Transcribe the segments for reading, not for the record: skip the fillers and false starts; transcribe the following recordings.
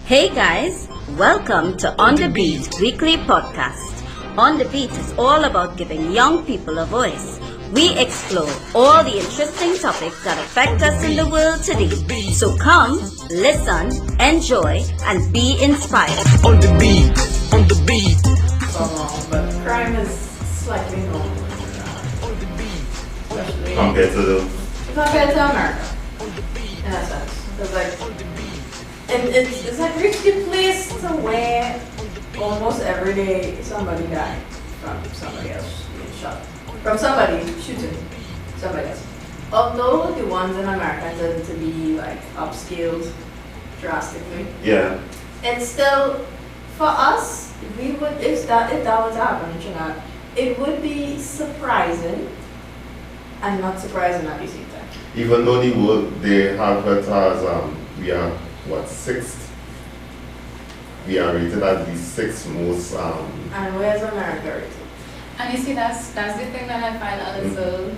Hey guys, welcome to On the Beat weekly podcast. On the Beat is all about giving young people a voice. We explore all the interesting topics that affect us in the world today. So come, listen, enjoy, and be inspired. On the beat, on the beat. But crime is slightly normal. Especially Compared to America. In a sense. It's like it's like risky place to where almost every day somebody died from somebody else being shot. From somebody shooting somebody else. Although the ones in America tend to be like upscaled drastically. yeah, It's still for us, we would if that was to happen in Trinidad, it would be surprising and not surprising at the same time. even though the world they have it as we are sixth. We are rated as the sixth most And where's America rated? And you see, that's the thing that I find a little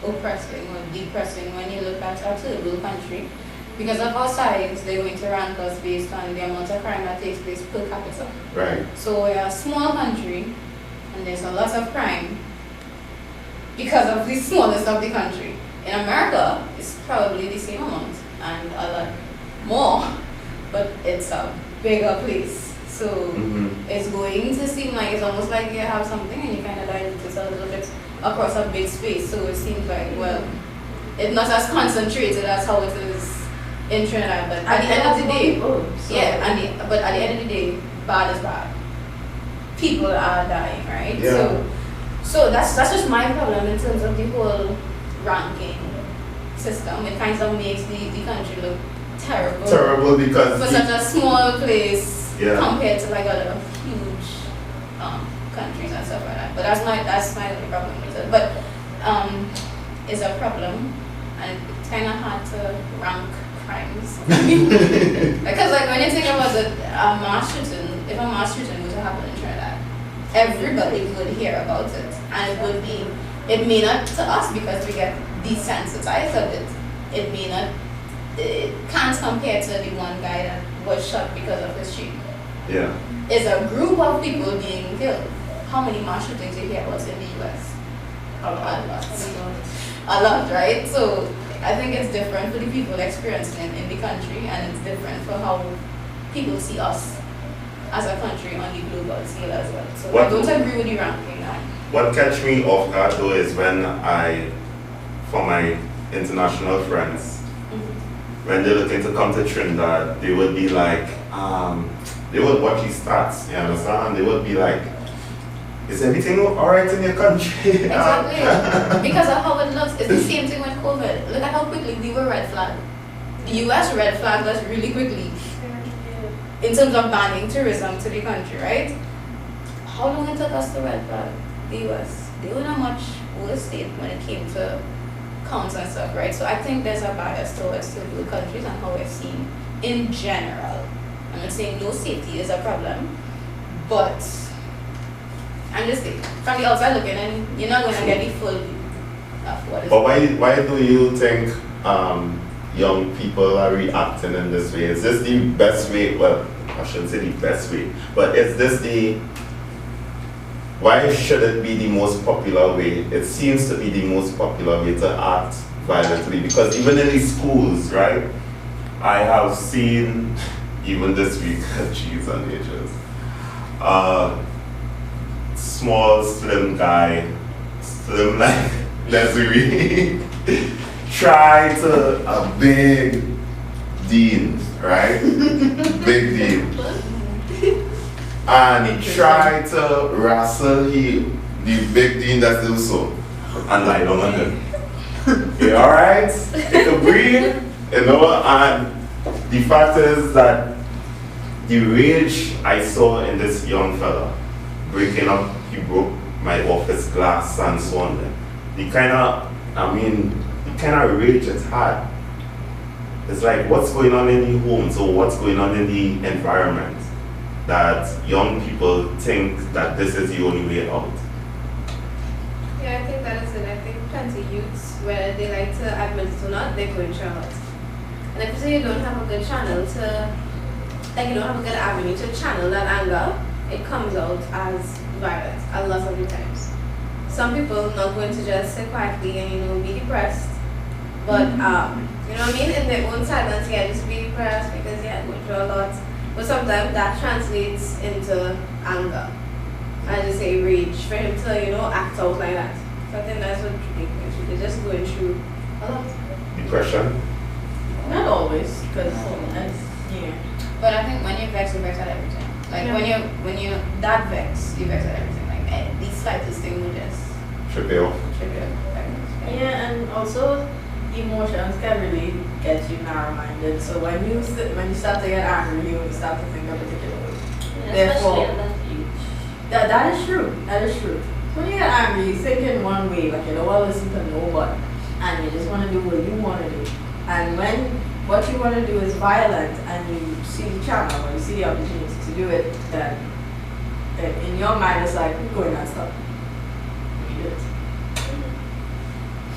oppressing or depressing when you look at our little country. Because of our size, they're going to rank us based on the amount of crime that takes place per capita. right. So we're a small country, and there's a lot of crime because of the smallness of the country. In America, it's probably the same amount and a lot more, but it's a bigger place. So it's going to seem like it's almost like you have something and you kind of dilute it a little bit across a big space. So it seems like, well, it's not as concentrated as how it is in Trinidad, but at the end of the day, but at the end of the day, bad is bad. People are dying, right? Yeah. So that's just my problem in terms of the whole ranking system. It kind of makes the country look terrible. Terrible because For such a small place Yeah. compared to like other huge countries and stuff like that. But that's my only problem with it. But it's a problem, and it's kind of hard to rank crimes. Because like when you think about it, if a mass shooting were to happen in Trinidad, everybody would hear about it, and it may not to us because we get desensitized of it. It can't compare to the one guy that was shot because of his shape. yeah. It's a group of people being killed. How many mass shootings do you hear about in the US? A lot, right? So I think it's different for the people experiencing it in the country, and it's different for how people see us as a country on the global scale as well. So I don't agree with the ranking now. What catch me off guard though is when for my international friends, when they're looking to come to Trinidad, they would be like, they would watch these stats, you understand? They would be like, is everything alright in your country? Exactly. Because of how it looks. It's the same thing with COVID. Look at how quickly we were red flagged. The US red flagged us really quickly in terms of banning tourism to the country, right? How long it took us to red flag the US? They were in a much worse state when it came to counts and stuff, right? So I think there's a bias towards third world countries and how we're seen in general. I'm not saying no safety is a problem, but I'm just saying, from the outside looking in, you're not going to get the full view of what is. But why do you think young people are reacting in this way? Is this the best way? Well, I shouldn't say the best way, but is this why should it be the most popular way? It seems to be the most popular way to act violently, because even in the schools, right? I have seen, even this week, jeez and ages, small, slim guy, slim like Desiree, try to a big dean, right? Big dean. And he tried to wrestle the big dean that's also and lie down on him. You alright? Take a breathe, you know, and the fact is that the rage I saw in this young fella breaking up, he broke my office glass and so on. The kind of rage it's had. It's like, what's going on in the homes or what's going on in the environment that young people think that this is the only way out? Yeah, I think that is it. I think plenty youths, whether they like to admit it or not, they're going through a lot. And if you say you don't have a good channel to, like you don't have a good avenue to channel that anger, it comes out as violence a lot of the times. Some people not going to just sit quietly and be depressed, but you know what I mean, in their own silence, yeah, just be depressed because yeah, going through a lot. But sometimes that translates into anger. I just say rage for him to act out like that. So I think that's what they're just going through a lot. Depression. Not always, because But I think when you vex at everything. Like when you that vex, you vex at everything. Like the slightest thing will just Trip you off. trip you. Yeah, and also emotions can really get you narrow-minded. So when you start to get angry, you start to think a particular way. Therefore, that is true. That is true. When you get angry, you think in one way, like you don't want to listen to nobody, and you just want to do what you want to do. And when what you want to do is violent, and you see the channel or you see the opportunity to do it, then in your mind it's like, you're going to stop. You do it.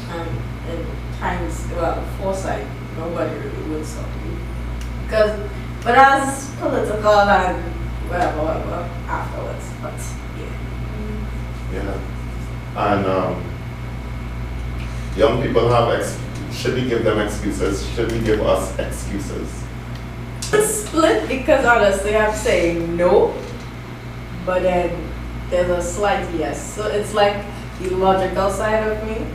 And in times, foresight, nobody really would stop you. But as political and whatever, afterwards, but yeah. Yeah. And young people have should we give them excuses? Should we give us excuses? It's split because honestly I'm saying no, but then there's a slight yes. So it's like the logical side of me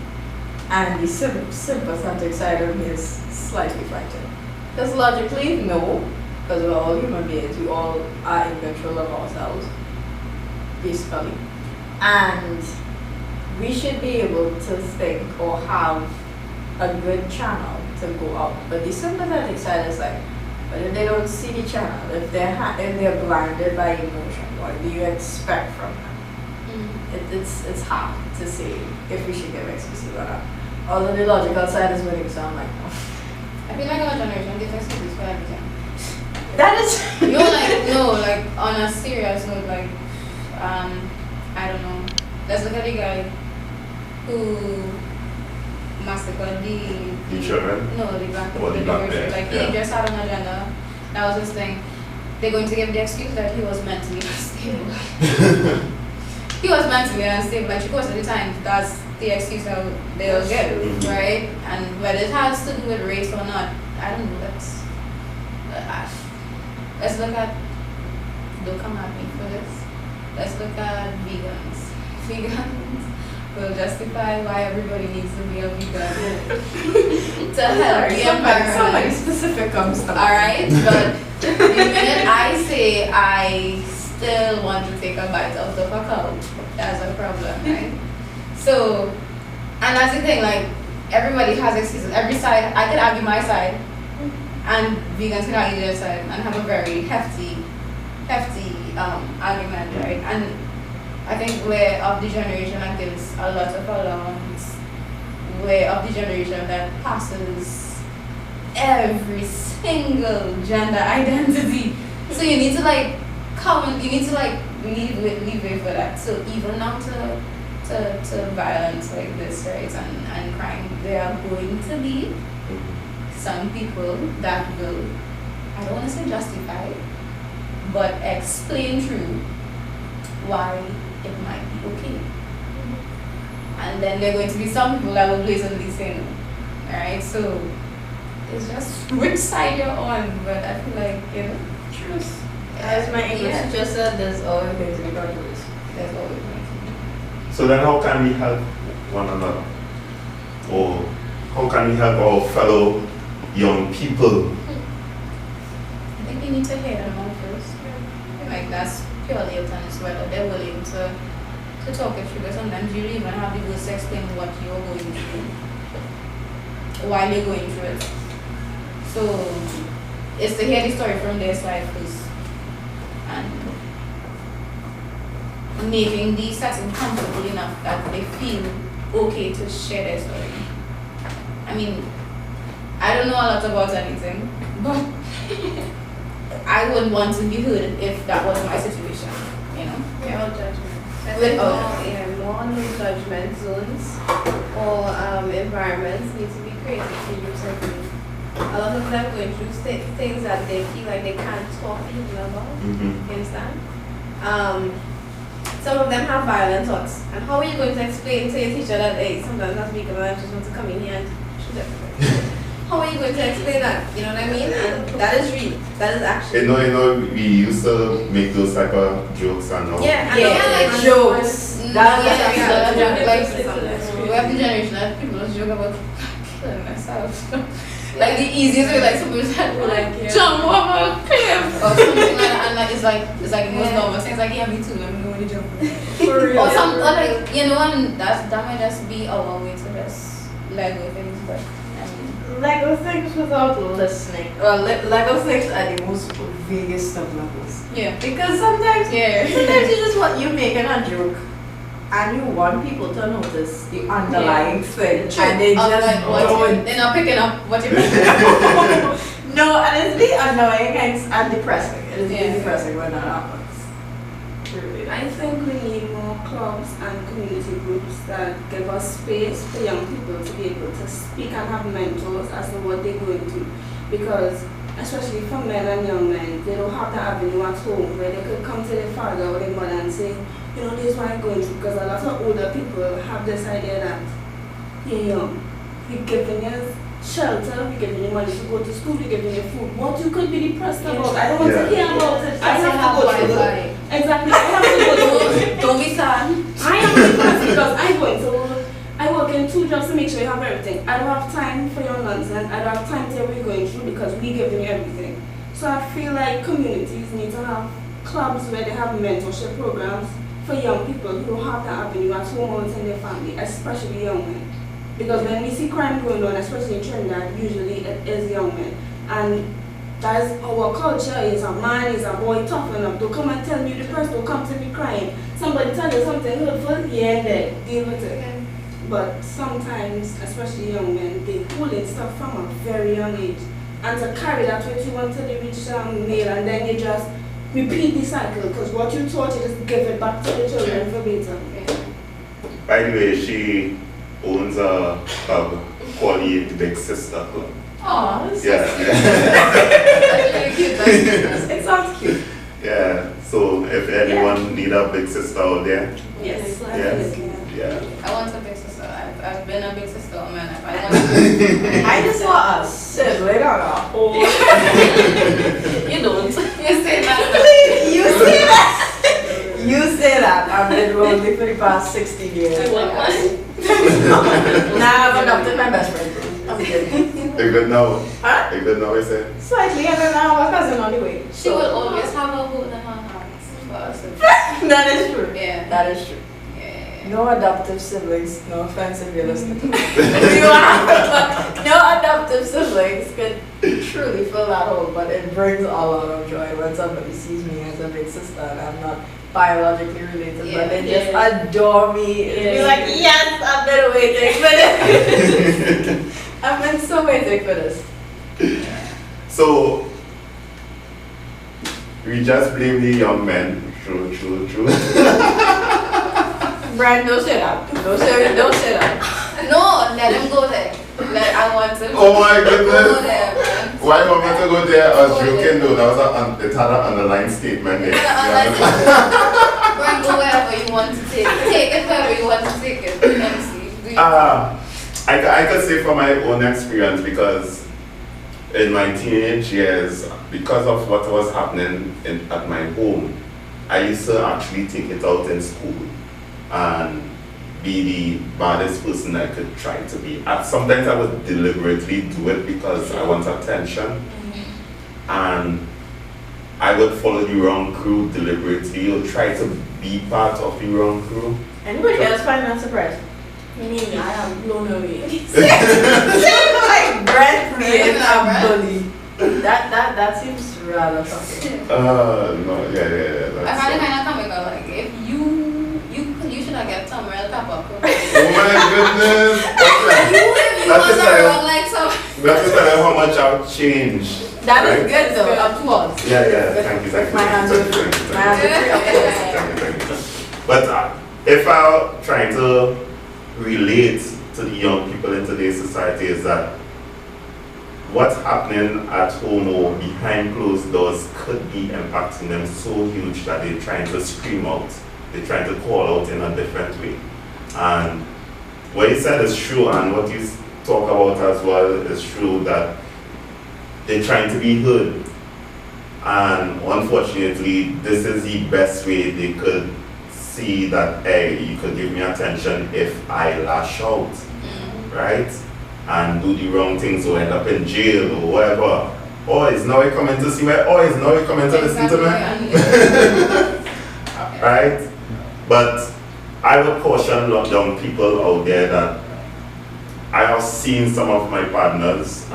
and the sympathetic side of me is slightly frightened. Because logically, no, because we're all human beings, we all are in control of ourselves, basically. And we should be able to think or have a good channel to go out. But the sympathetic side is like, but if they don't see the channel, if they're blinded by emotion, what do you expect from them? It's hard to say if we should give excuses or not. Although the logical side is winning, so I'm like, no. I feel like our generation gives excuses for everything. That is like on a serious note, like I don't know. Let's look at the guy who massacred the children? No, the black Or the black bear, Like yeah. he just had an agenda. That was his thing. They're going to give the excuse that he was mentally unstable. He was mentally unstable. Like because of the time, that's the excuse that they'll get, right? And whether it has to do with race or not, I don't know. Let's look at. Don't come at me for this. Let's look at vegans. Vegans will justify why everybody needs to be a vegan to help the environment. Somebody specific comes to Alright, but the minute I say I still want to take a bite out of a cow, that's a problem, right? So, and that's the thing, like, everybody has excuses. Every side, I could argue my side, and vegans can argue their side, and have a very hefty argument, right? And I think we're of the generation that gives a lot of allowance. We're of the generation that passes every single gender identity. So you need to leave way for that. So even now to violence like this, right, and crime, there are going to be some people that will, I don't want to say justify, but explain through why it might be okay. And then there are going to be some people that will blatantly say no. Alright, so it's just which side you're on, but I feel like, truth. As my English just said, there's always going to be controversy. There's always going to be. So then how can we help one another? Or how can we help our fellow young people? I think you need to hear them out first. Like that's purely a tennis whether they're willing to talk it through, but sometimes you even have the words to explain what you're going through while you're going through it. So it's to hear the story from their side first and making the setting comfortable enough that they feel okay to share their story. I mean, I don't know a lot about anything, but I would want to be heard if that was my situation, Without judgment. More no-judgment zones or environments need to be created for you to A lot of them going through things that they feel like they can't talk to people about. Mm-hmm. You understand? Some of them have violent thoughts. And how are you going to explain to your teacher that, hey, sometimes not speaking, I just want to come in here and shoot everybody? How are you going to explain that? You know what I mean? And that is real. That is actually. You know, we used to make those type of jokes and all. Yeah, and Yeah, like jokes. That's yeah, like we have the generation that people just joke about killing myself. Like the easiest way, like somebody said, Like, jump over a cliff or something like that, and like it's like the most normal thing. It's like, yeah, me too. Let me know when you jump. For real. Or some, or like you know, and that might just be our way to just let go of things, but. Lego things without listening. Lego things are the most vaguest of levels. Yeah. Because sometimes Yeah. you just want you making a joke and you want people to notice the underlying thing. And they just don't. They're not picking up what you're No, and it's be annoying and depressing. It is Yeah. depressing when that happens. Really. I think we need more clubs and community groups that give us space for young people to be able to speak and have mentors as to what they're going through. Because, especially for men and young men, they don't have the avenue at home where they could come to their father or their mother and say, you know, this is what I'm going through. Because a lot of older people have this idea that you're young, you're giving us shelter, we're giving you money to go to school, we're giving you food. What you could be depressed about? I don't want to hear about it. I have to go through it. Exactly. I have to go through it. Don't be sad. I am depressed because I'm going to I work in 2 jobs to make sure you have everything. I don't have time for your nonsense. I don't have time to tell what you're going through because we're giving you everything. So I feel like communities need to have clubs where they have mentorship programs for young people who have the avenue at home or in their family, especially young men. Because when we see crime going on, especially in Trinidad, usually it is young men. And that's our culture. Is a man, is a boy, toughen up. Don't come and tell me you're depressed, don't come to me crying. Somebody tell you something hurtful, yeah, and then deal with it. But sometimes, especially young men, they pull in stuff from a very young age. And to carry that with you until they reach male, and then you just repeat the cycle. Because what you taught, you just give it back to the children verbatim. By the way, she owns a club called the Big Sister Club. Oh, that's Yeah, that's really cute. It sounds cute. yeah. So if anyone need a big sister out there, Yes. yeah. I want a big sister. I've been a big sister all my life. I want I just want a sibling on a whole. You don't. You say that. You say that? You say that. I've been lonely for the past 16 years. Nah, I've adopted my best friend. I'm kidding. You good now? Huh? You good now, you say? Slightly, and then I have a cousin on the way. She will always have a hold in her heart for us. That is true. Yeah. That is true. Yeah. No adoptive siblings, no offense if you're listening. No adoptive siblings could truly fill that hole, but it brings a lot of joy when somebody sees me as a big sister and I'm not biologically related, but they just adore me. It's like, yes, I've been waiting for this. I've been so waiting for this. So we just blame the young men. True. Brian, don't say that. Don't say that. No, let him go there. I want to. Oh my Go goodness. there, man. Why you want me to go there? I was Go joking there. though. That was it had an underlying statement there. Brian, go wherever you want to take it. Take it wherever you want to take it. Let me see. I could say from my own experience because in my teenage years, because of what was happening at my home, I used to actually take it out in school and be the baddest person I could try to be. Sometimes I would deliberately do it because I want attention, and I would follow the wrong crew deliberately or try to be part of the wrong crew. Anybody else find that surprising? Me, I am blown away. Like Brent being a Yeah. bully. That seems rather shocking. No, yeah. I That's find it kind of comical. Like, if you should have kept Samuel Kappa. oh my goodness! You That is was like- around like some. That is how much I've changed. That is right? good though. Applause. Yeah. Thank you. My hands are free. My hands are free. Thank you. But if I'm trying to relate to the young people in today's society, is that what's happening at home or behind closed doors could be impacting them so huge that they're trying to scream out, they're trying to call out in a different way. And what you said is true, and what you talk about as well is true, that they're trying to be heard. And unfortunately, this is the best way they could see that, hey, you could give me attention if I lash out, right? And do the wrong things or end up in jail or whatever. Oh, is now he coming to see me? Oh, is now he coming to listen to me? Right? But I would caution young people out there that I have seen some of my partners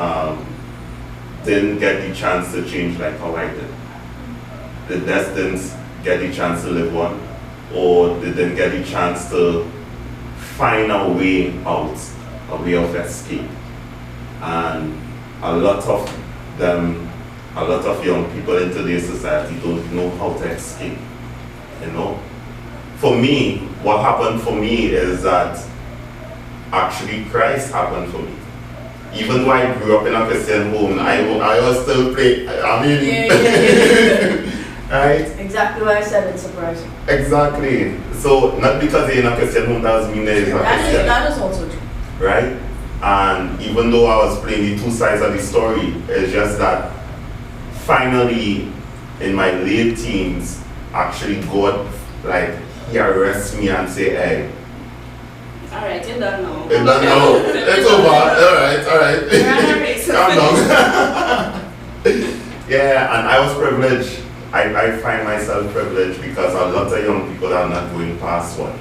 didn't get the chance to change like how I did. They just didn't get the chance to live one, or they didn't get the chance to find a way out, a way of escape. And a lot of them, a lot of young people in today's society don't know how to escape, you know. For me, what happened for me is that actually Christ happened for me. Even though I grew up in a Christian home, I was still play, right? Exactly what I said, it's surprising. Exactly. So not because you're in a Christian home doesn't mean that you're not Christian. That is also true. Right? And even though I was playing the two sides of the story, it's just that finally in my late teens, actually God, like, he arrests me and say, hey, Alright, you don't know. it's done now. It's over. Alright. Calm down. Yeah, and I was privileged. I find myself privileged because a lot of young people are not going past what?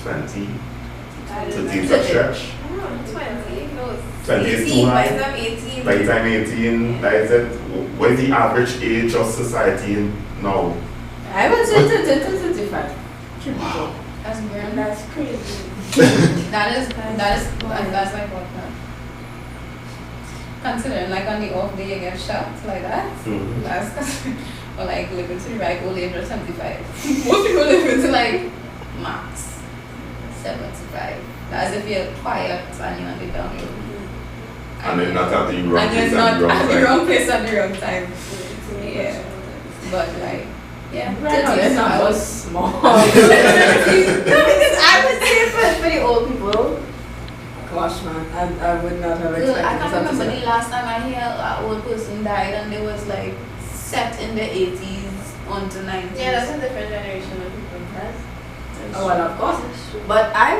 20? To teach a church? 20, no, 20 is 18, too by high. the time 18. By the time 18, that is it. What is the average age of society now? I would say 25. That's weird. That's crazy. That's like what now? Considering like on the off day you get shot like that, that's or like living to the right old age of 75. Most people live to like max 75. That's if you're quiet and you're on the down low. And then not at the wrong And place you're not at the wrong at the time. wrong place at the wrong time. Yeah. But like, yeah. Right now, that's it's not I so was small. No, because I would say for the old people, gosh man, I would not have expected I can't something remember so- the last time I hear an old person died and they was like set in the 80s on to 90s. Yeah, that's a different generation of people. Oh, well, of course. But I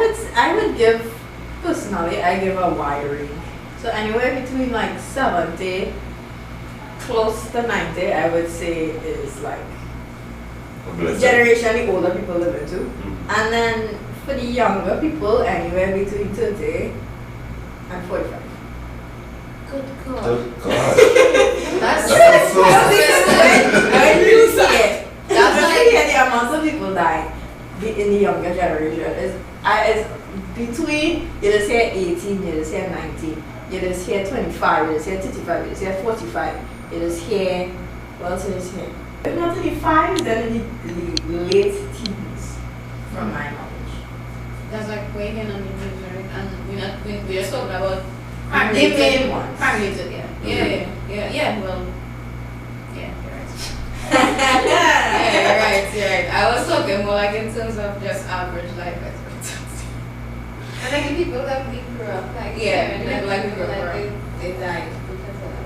would give, personally, I give a wide range. So anywhere between like 70, close to 90, I would say is like Bless generation the older people live into. And then for the younger people, anywhere between 30 and 45. Good God. Good God. That's That sounds so I really see it. That's Just like- hear the amount of people die in the younger generation is between, you just hear 18, you just hear 19, you just hear 25, you just hear 35, you just hear 45, you just hear, what else is here? If not in the 5s, then in the late teens, from my knowledge. That's like way in on the news, right? And we're just talking about The main ones. crime related, yeah. Well, yeah, you're right. You're right. I was talking more like in terms of just average life expectancy. And like the people that we grew up like, Yeah, and people like we grew up like around. they died because of that.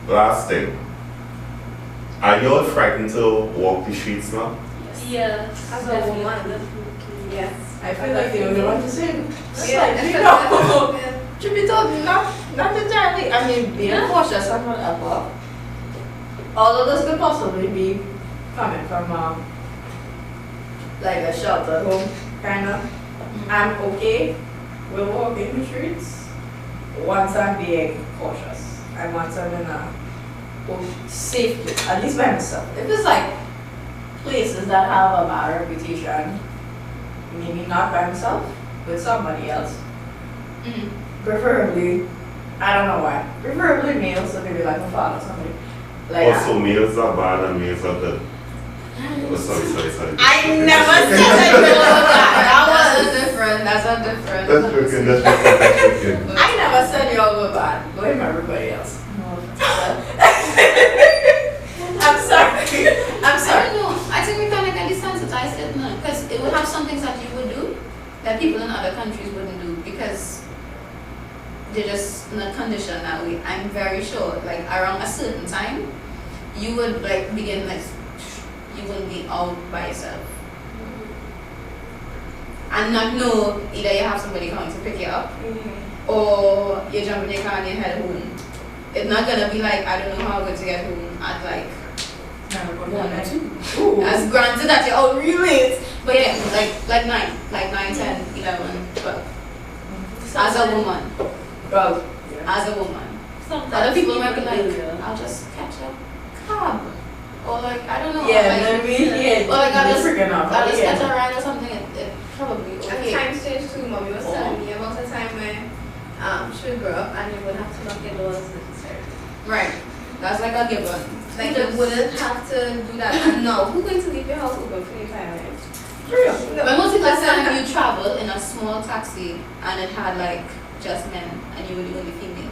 Yeah. Last thing. Are you all frightened to walk the streets now? Yeah, as a woman. Yes. I feel like the only one to say, Yeah, you know, should be told not entirely. I mean, being cautious and whatever. Although this could possibly be coming from like a sheltered home, kind of. I'm okay with walking the streets once I'm being cautious and once I'm in a safe place, at least by myself. If it's like places that have a bad reputation, maybe not by myself, with somebody else. Preferably, I don't know why. Preferably male, so maybe like my father or somebody. Like Also, males are bad and males are good. Oh, sorry. I never said that. That's a different. That's joking. I never said y'all were bad, but blame everybody else. No I'm sorry. I'm I sorry. don't know. I think we kind of get desensitized it now because it would have some things that you would do that people in other countries wouldn't do because they're just not conditioned that way. I'm very sure, like around a certain time, you would like begin like you wouldn't be out by yourself and not know either you have somebody coming to pick you up or you jump in your car and you head home. It's not gonna be like I don't know how I'm going to get home at like 1 or 2. As granted that you're out really late, but yeah, like 9, 10, 11, 12. As a woman, Well, as a woman. Other people might be like, I'll just catch a cab. Or like, I don't know. yeah, like, then we or like I'll just yeah. catch a ride or something. It probably At okay. time stage too, mommy was telling me about a time where she would grow up and you would have to lock your doors necessarily. Right. That's like a given. Like you wouldn't have to do that. And no, who's going to leave your house open for the entire night? When was the last time you traveled in a small taxi and it had like just men and you were the only female?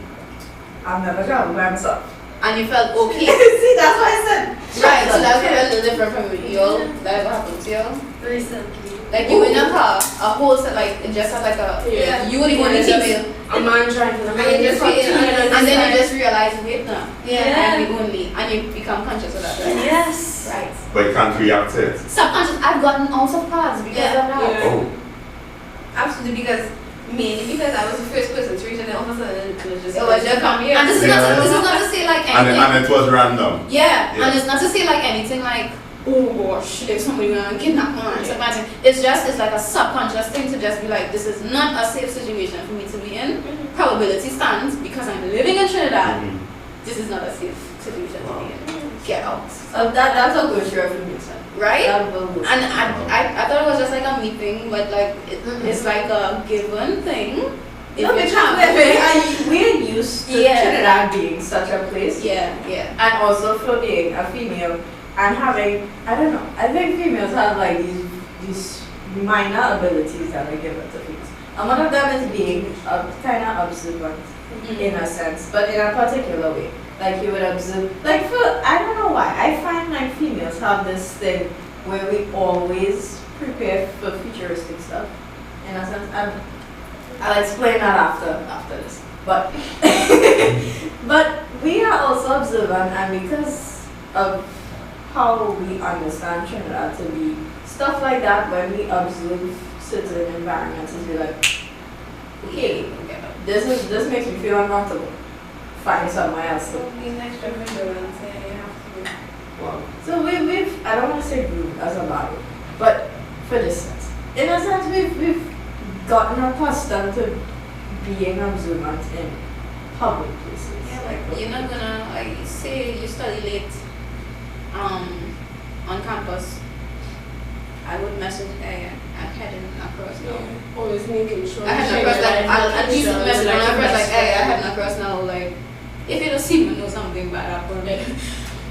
I've never traveled by myself. And you felt okay? See, that's why I said. Right, so that's a little different from you. That ever happened to you? Recently. Like you in a car, a whole set, like it just had like a, Yeah. you were the only female. A man driving a And you just feel And then you just realize, wait now, Yeah. I'm the only, and you become conscious of that, right? Yes. Right. But you can't react to it. Subconscious, I've gotten out of cars because Yeah. of that. Yeah. Oh. Absolutely, mainly because I was the first person to reach and then all of a sudden it was just It was just come here. And this is not to say like anything. And it was random. Yeah, Yeah. and it's not to say like anything like, oh gosh, if somebody went kidnap me or something. It's like a subconscious thing to just be like, this is not a safe situation for me to be in. Probability stands because I'm living in Trinidad. Mhm. This is not a safe situation to be in. Get out. So that's a good share for me, sir. Right? That will go. And I thought it was just like a me thing, but like it's like a given thing. If No, you because travel. we're used to Yeah. Trinidad being such a place. Yeah, yeah. And also for being a female and having, I don't know, I think females have like these minor abilities that are given to females. And one of them is being kind of observant in a sense, but in a particular way. Like you would observe, like for, I don't know why, I find like females have this thing where we always prepare for futuristic stuff. In a sense, I'll explain that after this. But but we are also observant, and because of how we understand Trinidad to be stuff like that, when we observe certain environments, is be like, okay, this makes me feel uncomfortable. Find somewhere else. So being extra vigilant, yeah, you have to. Wow. So we've I don't want to say rude as a bad word, but for this sense, in a sense, we've gotten accustomed to being observant in public places. Yeah, like you're not gonna like say you study late on campus. I would message I'm heading across now. Always making sure. I had across like I'll at least message on across like I heading across now, like if you don't see me know something bad happened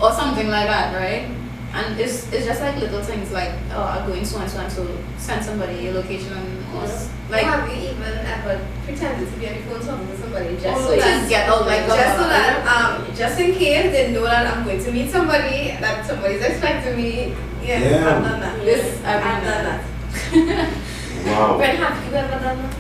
or something like that, right? And it's just like little things like, oh, I'm going so and so and so, send somebody your location or like have you even ever pretended to be on the phone talking to somebody just oh, so that just get out like just so that just in case they know that I'm going to meet somebody, that somebody's expecting me. Yes, Yeah. I've done that. This I've done that. Wow. When have you ever done that?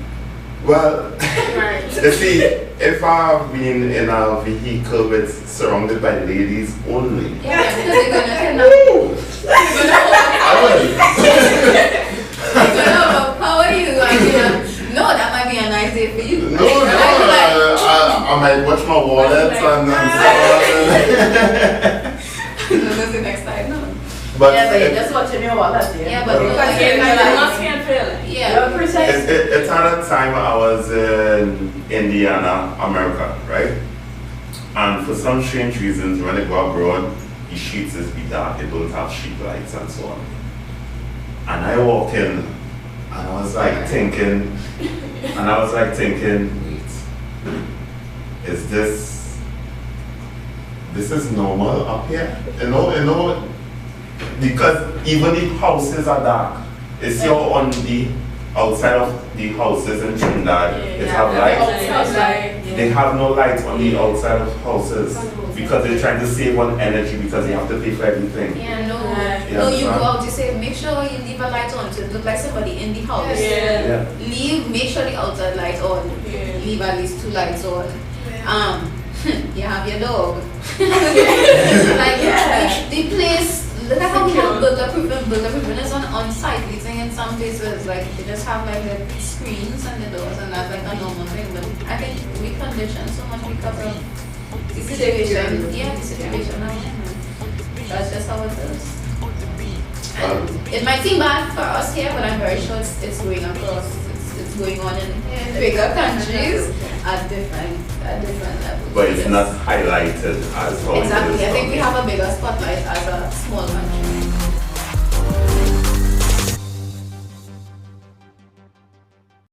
Well, Right. you see, if I've been in a vehicle with surrounded by ladies only, yeah, because they're gonna kidnap you. I would. How are you? No, that might be a nice day for you. No, I might watch my wallet and so on. That's the next time. No. But Yeah, but you're just watching your wallet, yeah. Yeah, but because like, you're You're like, not scared feeling. Yeah. you're precise. it's at a time I was in Indiana, America, right? And for some strange reasons, when I go abroad, the streets is be dark, it don't have street lights and so on. And I walk in, and I was like thinking, wait, is this is normal up here? You know, because even the houses are dark. It's you're on the outside of the houses in Trinidad, it have lights. Outside. They have no lights on the outside of houses because they're trying to save on energy because they have to pay for everything. Yeah, no. Yeah, No, you so- go out, you say, make sure you leave a light on to look like somebody in the house. Yeah. Make sure the outside light on. Leave at least 2 lights on. You have your dog. Like, the place, look at how we have burglar-proofing is on site. We think in some places, like, they just have like the screens and the doors, and that's like a normal thing. But I think we condition so much because of the situation. Yeah, the situation. That's just how it is. And it might seem bad for us here, but I'm very sure it's going across. It's going on in bigger countries at different levels. But it's not highlighted as how it is Exactly. I think down we here. have a bigger spotlight as a small country.